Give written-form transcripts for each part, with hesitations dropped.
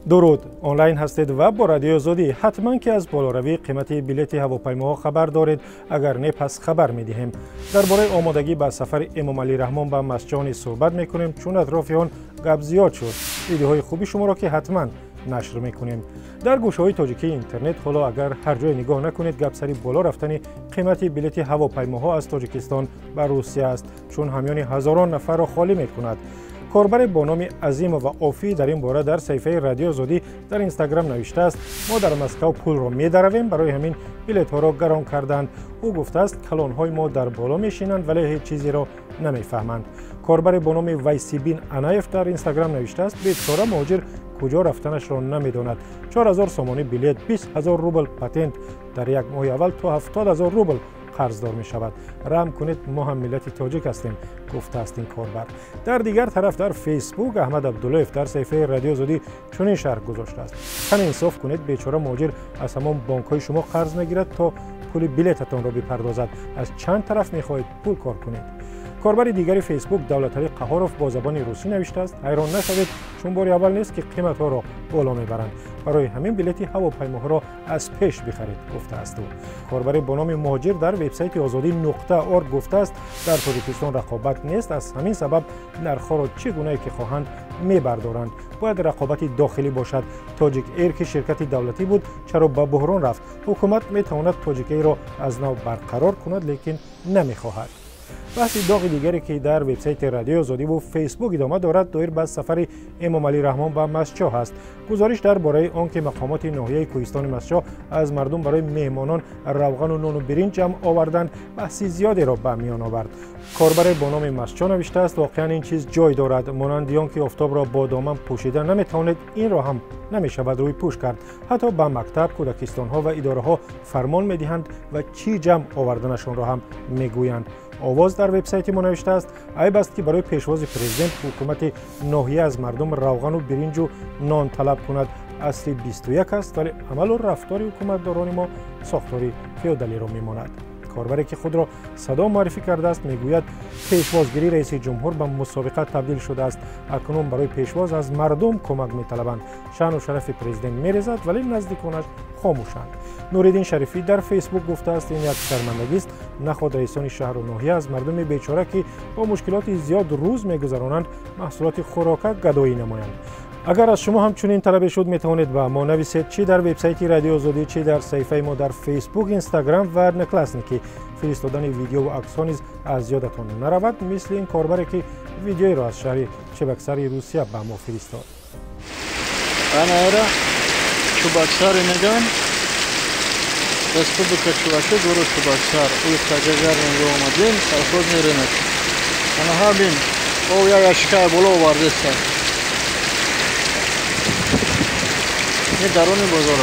درود، آنلاین هستید و با رادیو آزادی حتما که از بالاروی قیمت بلیط هواپیماها خبر دارید. اگر نه پس خبر میدهیم. درباره آمادگی به سفر امام علی رحمان به مسجد صحبت میکنیم چون اطرافیان گپ زیاد شد. ویدیوهای خوبی شما را که حتما نشر میکنیم. در گوشه‌های تاجیکی اینترنت حالا اگر هر جای نگاه نکنید گپ سری بالا رفتن قیمت بلیط هواپیماها از تاجیکستان به روسیه است چون همیان هزاران نفر را خالی میکند. کاربر با نام عظیم و اوفی در این باره در صفحه رادیو آزادی در اینستاگرام نوشته است: ما در مسکو پول را می‌درویم، برای همین بلیط ها را گران کردند. او گفته است کلان های ما در بالا میشینند ولی هیچ چیزی را نمیفهمند. کاربر با نام ویسیبین انایف در اینستاگرام نوشته است: بیچاره مهاجر کجا رفتنش را نمیداند. 4000 سومانی بلیط، 20000 روبل پاتنت در یک ماه اول تا 70000 روبل قرضدار می شود. رحم کنید، ما هم ملت تاجیک هستیم، گفته است این کاربر. در دیگر طرف در فیسبوک احمد عبداللهیف در صفحه رادیو آزادی چنین شرح گذاشته است: کم انصاف کنید، بیچاره مهاجر از تمام بانک های شما قرض میگیرد تا پول بلیطتان را بپردازد. از چند طرف میخواهید پول کار کنید؟ کاربر دیگری فیسبوک دولتعلی قهاروف با زبان روسی نوشته است: حیران نشوید چون بار اول نیست که قیمت ها را بالا میبرند، برای همین بلیط هواپیماها را از پیش بخرید، گفته است او. کاربر با نام مهاجر در وبسایت آزادی.org گفته است در تاجیکستان رقابت نیست، از همین سبب نرخ را چگونه که خواهند میبردارند. باید رقابتی داخلی باشد. تاجیک ایر که شرکت دولتی بود چرا به بحران رفت؟ حکومت میتواند تاجیک ایر را از نو برقرار کند لیکن نمیخواهد. بحث داغ دیگری که در وبسایت رادیو آزادی و فیسبوک ادامه دارد دایر به سفر امام علی رحمان به مسجد است. گزارش درباره آنکه مقامات ناحیه کوهستان مسجد از مردم برای مهمانان روغن و نان و برنج جمع آوردند بحثی زیادی را به میان آورد. کاربر با نام مسجد نوشته است: واقعا این چیز جای دارد، مانند آنکه آفتاب را با دامن پوشیدن نمیتواند، این را هم نمیشود روی پوش کرد. حتی به مکتب، کودکستان ها و اداره ها فرمان میدهند و چی جمع آوردنشان را هم میگویند. آواز در وبسایت ما نوشته است: عیب است که برای پیشواز پرزیدنت حکومت ناحیه از مردم روغن و برنج و نان طلب کند. اصل 21 است ولی عمل و رفتار حکومتداران ما ساختاری فئودالی را میماند. کاربری که خود را صدا معرفی کرده است میگوید پیشوازگیری رئیس جمهور به مسابقه تبدیل شده است. اکنون برای پیشواز از مردم کمک میطلبند. شأن و شرف پرزیدنت میریزد ولی نزدیکانش خاموشند. نوریدین شریفی در فیسبوک گفته است این یک شرمندگی است. نخود رئیسان شهر و ناحیه از مردم بیچاره که با مشکلات زیاد روز میگذرانند محصولات خوراک گدایی نمایند. اگر از شما هم چنین طلب شد میتوانید به ما نویسید، چی در وبسایت رادیو آزادی، چی در صفحه ما در فیسبوک، اینستاگرام و نکلاسنیکی. فرستادن ویدیو و عکس ها نیز از یادتان نرود، مثل این کاربری که ویدیویی را از شهر چبکسر روسیه به ما فرستاد. انا era Чебоксар میگن республика Чувашия, город Чебоксар, улица Гагарина, дом 1, колхозный рынок. Ana habin o ya ящика بالا آورده است. این درون بازار.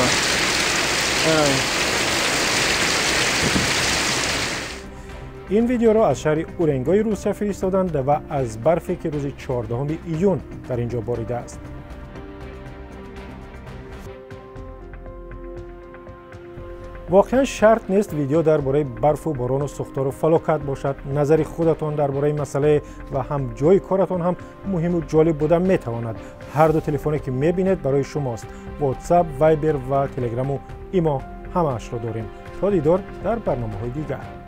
این ویدیو را از شهر اورنگای روسیه فرستادند و از برفی که روز 14 ایون در اینجا باریده است. واقعا شرط نیست ویدیو درباره برف و باران و سوختار و فلاکت باشد. نظر خودتان درباره مسئله و هم جای کارتان هم مهم و جالب بودن میتواند. هر دو تلفنی که میبینید برای شماست. واتساپ، وایبر و تلگرام و ایما همه اش را داریم. تا دیدار در برنامه‌های دیگر.